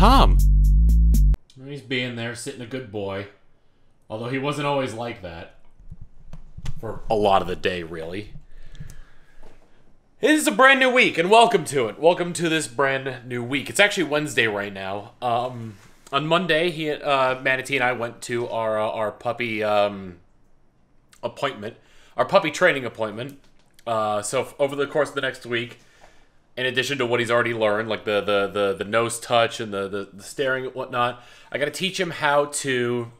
Tom? He's being there, sitting a good boy. Although he wasn't always like that. For a lot of the day, really. It is a brand new week, and welcome to it. Welcome to this brand new week. It's actually Wednesday right now. On Monday, Manatee and I went to our puppy appointment. Our puppy training appointment. So over the course of the next week, in addition to what he's already learned, like the nose touch and the staring and whatnot, I got to teach him how to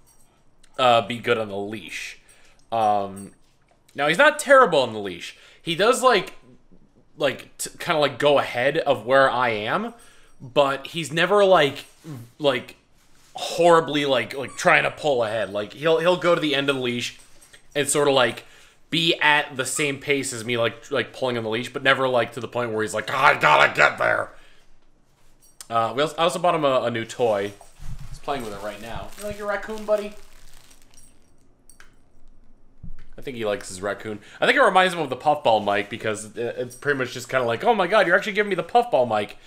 be good on the leash. Now he's not terrible on the leash. He does kind of go ahead of where I am, but he's never like horribly like trying to pull ahead. Like he'll go to the end of the leash and sort of like be at the same pace as me, like pulling on the leash, but never to the point where he's like, oh, I gotta get there. I also bought him a new toy. He's playing with it right now. You like your raccoon, buddy? I think he likes his raccoon. I think it reminds him of the puffball mic because it's pretty much just kind of like, oh my god, you're actually giving me the puffball mic.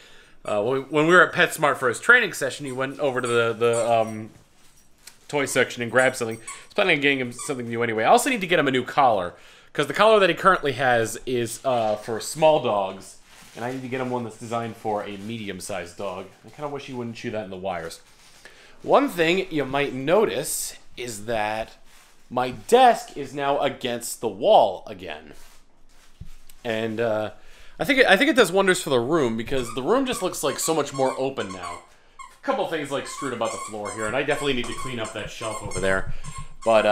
When we were at PetSmart for his training session, he went over to the toy section and grabbed something. He's planning on getting him something new anyway. I also need to get him a new collar because the collar that he currently has is for small dogs, and I need to get him one that's designed for a medium-sized dog. I kind of wish he wouldn't chew that in the wires. One thing you might notice is that my desk is now against the wall again, and I think it does wonders for the room because the room just looks like so much more open now. A couple things strewn about the floor here, and I definitely need to clean up that shelf over there. But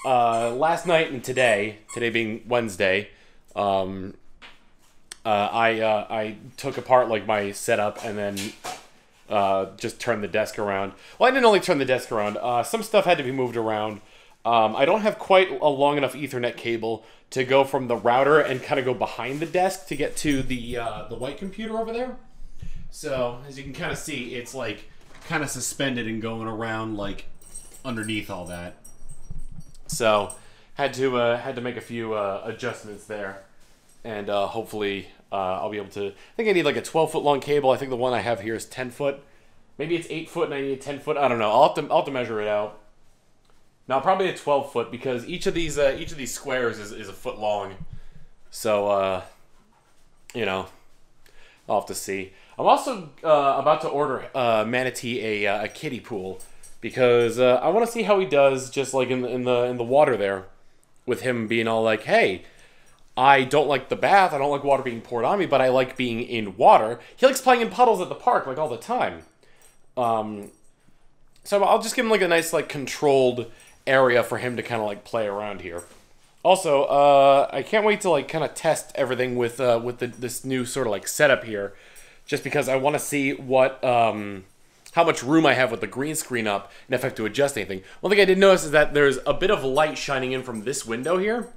last night and today being Wednesday, I took apart my setup and then just turned the desk around. Well, I didn't only turn the desk around. Some stuff had to be moved around. I don't have quite a long enough Ethernet cable to go from the router and kind of go behind the desk to get to the white computer over there. So, as you can kind of see, it's kind of suspended and going around underneath all that. So, had to make a few adjustments there, and hopefully I'll be able to. I think I need a 12-foot long cable. I think the one I have here is 10 foot. Maybe it's 8 foot and I need 10 foot. I don't know. I'll have to measure it out. No, probably a 12 foot because each of these squares is a foot long. So I'll have to see. I'm also about to order Manatee a kiddie pool because I want to see how he does just in the water there, with him being all like, hey, I don't like the bath, I don't like water being poured on me, but I like being in water. He likes playing in puddles at the park all the time. So I'll just give him a nice controlled area for him to kind of play around here. Also, I can't wait to kind of test everything with this new sort of setup here, just because I want to see what how much room I have with the green screen up and if I have to adjust anything. One thing I did notice is that there's a bit of light shining in from this window here,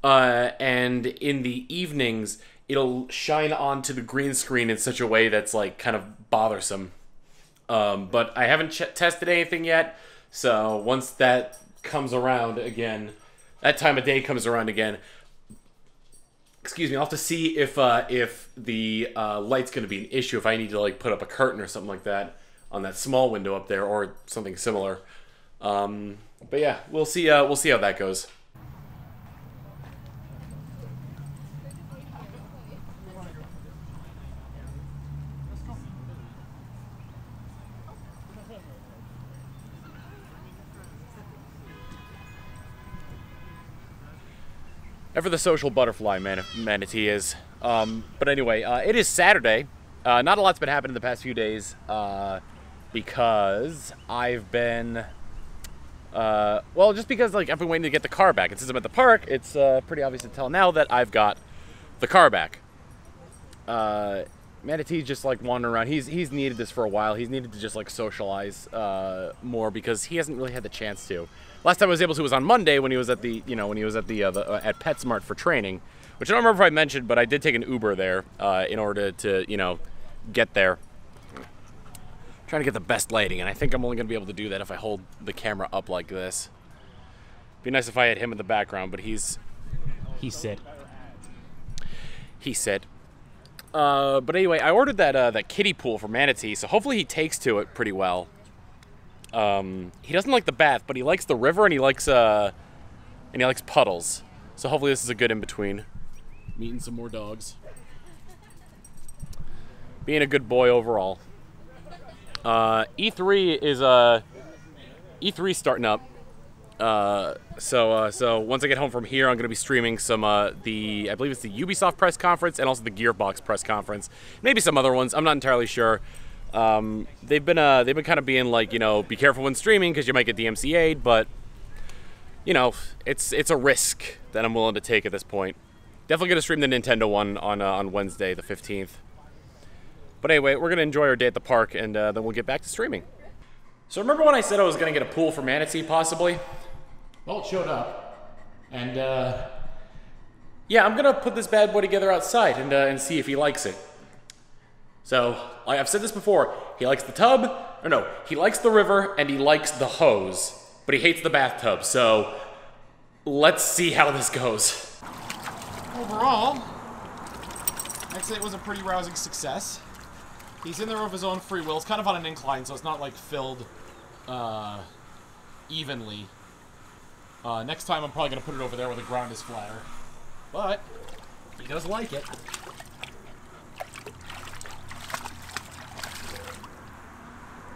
and in the evenings it'll shine onto the green screen in such a way that's kind of bothersome. But I haven't tested anything yet. So once that comes around again, that time of day comes around again, excuse me, I'll have to see if the light's going to be an issue, if I need to put up a curtain or something like that on that small window up there or something similar. But yeah, we'll see how that goes. Ever the social butterfly, Manatee is. But anyway, it is Saturday. Not a lot's been happening the past few days because I've been, just because I've been waiting to get the car back. And since I'm at the park, it's pretty obvious to tell now that I've got the car back. Manatee's just wandering around. He's needed this for a while. He's needed to just socialize more because he hasn't really had the chance to. Last time I was able to was on Monday when he was at the at PetSmart for training, which I don't remember if I mentioned, but I did take an Uber there in order to get there. I'm trying to get the best lighting, and I think I'm only gonna be able to do that if I hold the camera up like this. Be nice if I had him in the background, but he said. But anyway, I ordered that kiddie pool for Manatee, so hopefully he takes to it pretty well. He doesn't like the bath, but he likes the river and he likes puddles. So hopefully this is a good in between. Meeting some more dogs. Being a good boy overall. E3 is E3 starting up. So once I get home from here, I'm going to be streaming some I believe it's the Ubisoft press conference and also the Gearbox press conference, maybe some other ones. I'm not entirely sure. They've been kind of being like, you know, be careful when streaming because you might get DMCA'd, but you know, it's a risk that I'm willing to take at this point. Definitely going to stream the Nintendo one on Wednesday the 15th. But anyway, we're going to enjoy our day at the park, and then we'll get back to streaming. So remember when I said I was going to get a pool for Manatee, possibly? Well, it showed up. And, yeah, I'm going to put this bad boy together outside and see if he likes it. So, like I've said this before, he likes the tub, or no, he likes the river, and he likes the hose, but he hates the bathtub, so let's see how this goes. Overall, I'd say it was a pretty rousing success. He's in there of his own free will. It's kind of on an incline, so it's not, like, filled evenly. Next time, I'm probably going to put it over there where the ground is flatter. But he does like it.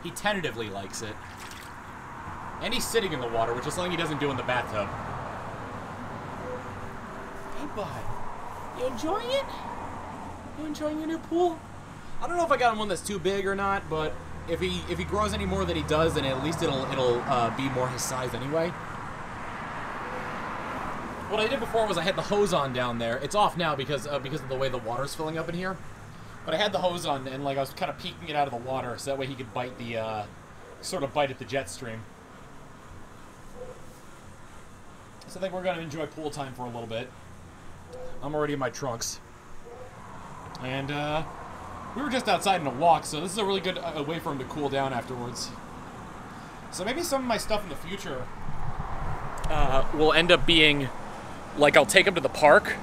He tentatively likes it. And he's sitting in the water, which is something he doesn't do in the bathtub. Hey, bud. You enjoying it? You enjoying your new pool? I don't know if I got him one that's too big or not, but if he grows any more than he does, then at least it'll be more his size anyway. What I did before was I had the hose on down there. It's off now because of the way the water's filling up in here. But I had the hose on and like I was kind of peeking it out of the water so that way he could bite the sort of bite at the jet stream. So I think we're gonna enjoy pool time for a little bit. I'm already in my trunks. And we were just outside in a walk, so this is a really good way for him to cool down afterwards. So maybe some of my stuff in the future will end up being, like, I'll take him to the park,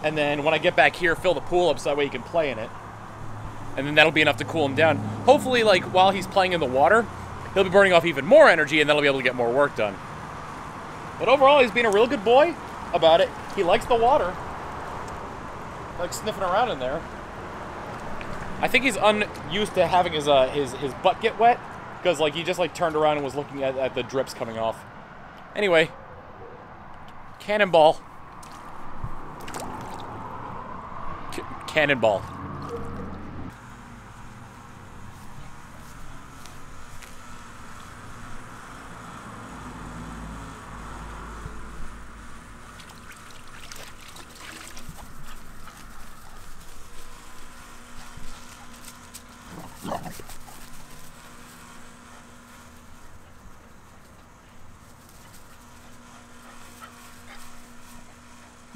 and then when I get back here, fill the pool up so that way he can play in it. And then that'll be enough to cool him down. Hopefully, like, while he's playing in the water, he'll be burning off even more energy, and then he'll be able to get more work done. But overall, he's being a real good boy about it. He likes the water. Like sniffing around in there. I think he's unused to having his butt get wet, because like he just like turned around and was looking at the drips coming off. Anyway, cannonball. Cannonball.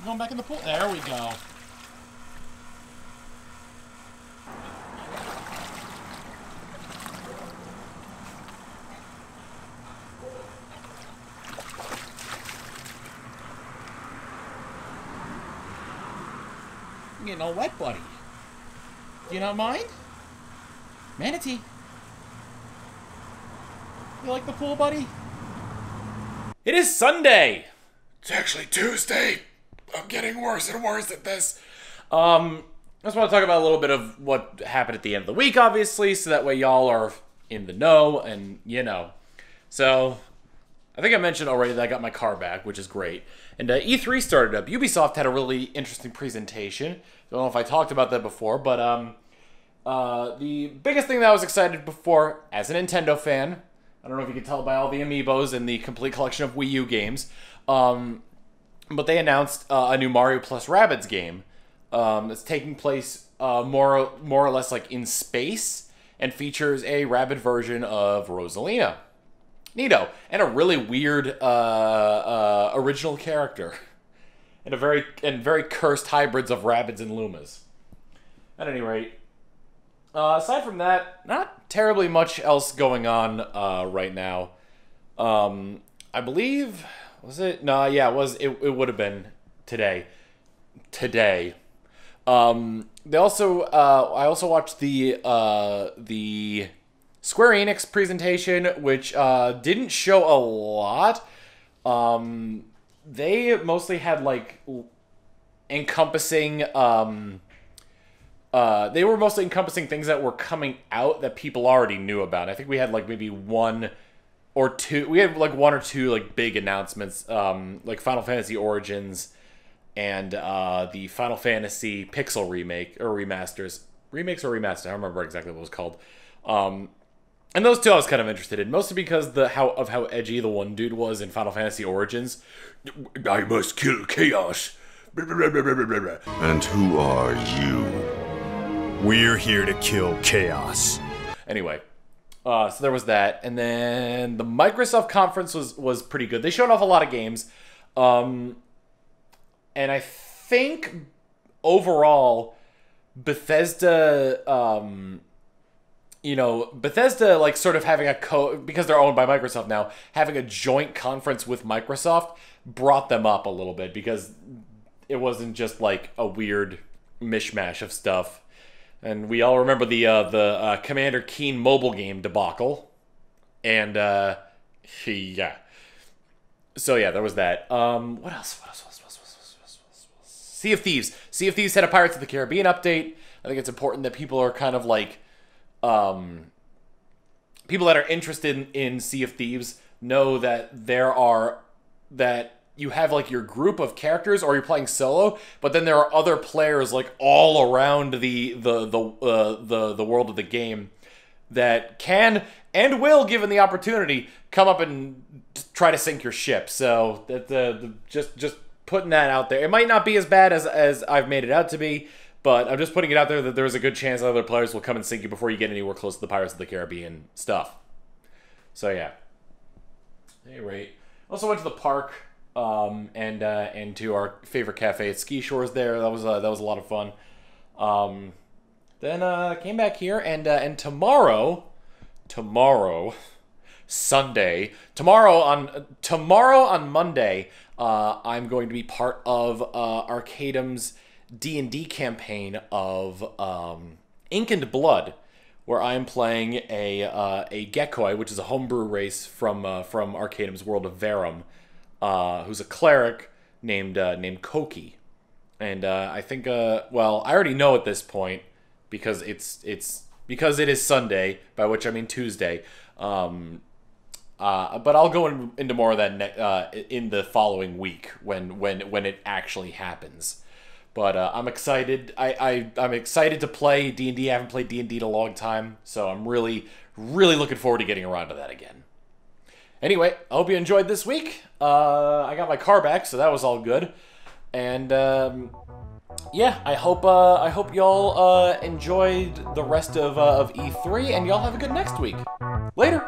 Going back in the pool. There we go. I'm getting all wet, buddy. Do you not mind? Manatee. You like the pool, buddy? It is Sunday. It's actually Tuesday. I'm getting worse and worse at this. I just want to talk about a little bit of what happened at the end of the week, obviously, so that way y'all are in the know and you know. So, I think I mentioned already that I got my car back, which is great. And E3 started up. Ubisoft had a really interesting presentation. Don't know if I talked about that before, but the biggest thing that I was excited for, as a Nintendo fan, I don't know if you can tell by all the amiibos and the complete collection of Wii U games, but they announced a new Mario plus Rabbids game that's taking place more or less like in space and features a Rabbid version of Rosalina. Neato. And a really weird original character. And very cursed hybrids of Rabbids and Lumas. At any rate, aside from that, not terribly much else going on right now. I believe... Was it? No, yeah, it was. It would have been today. Today. They also I also watched the Square Enix presentation, which didn't show a lot. They mostly had like encompassing they were mostly encompassing things that were coming out that people already knew about. I think we had like maybe one or two like big announcements, like Final Fantasy Origins and the Final Fantasy Pixel remake or remasters. Remakes or remasters, I don't remember exactly what it was called. And those two I was kind of interested in, mostly because how edgy the one dude was in Final Fantasy Origins. I must kill chaos. And who are you? We're here to kill chaos. Anyway, so there was that, and then the Microsoft conference was pretty good. They showed off a lot of games, and I think overall Bethesda, Bethesda like sort of having because they're owned by Microsoft now, having a joint conference with Microsoft brought them up a little bit because it wasn't just like a weird mishmash of stuff. And we all remember the Commander Keen mobile game debacle. And, yeah. So, yeah, there was that. What else? Sea of Thieves. Sea of Thieves had a Pirates of the Caribbean update. I think it's important that people are kind of like... people that are interested in Sea of Thieves know that that you have like your group of characters, or you're playing solo, but then there are other players like all around the world of the game that can and will, given the opportunity, come up and try to sink your ship. So that just putting that out there. It might not be as bad as I've made it out to be, but I'm just putting it out there that there's a good chance that other players will come and sink you before you get anywhere close to the Pirates of the Caribbean stuff. So yeah. Anyway, also went to the park. And to our favorite cafe at Ski Shores there. That was a lot of fun. Then came back here and tomorrow, Sunday, tomorrow on Monday, I'm going to be part of Arcadum's D&D campaign of Ink and Blood, where I am playing a Gekoi, which is a homebrew race from Arcadum's world of Verum. Who's a cleric named Koki, and I think well, I already know at this point because because it is Sunday, by which I mean Tuesday. But I'll go into more of that in the following week when it actually happens. But I'm excited. I'm excited to play D&D. I haven't played D&D in a long time, so I'm really looking forward to getting around to that again. Anyway, I hope you enjoyed this week. I got my car back, so that was all good. And yeah, I hope y'all enjoyed the rest of E3, and y'all have a good next week. Later.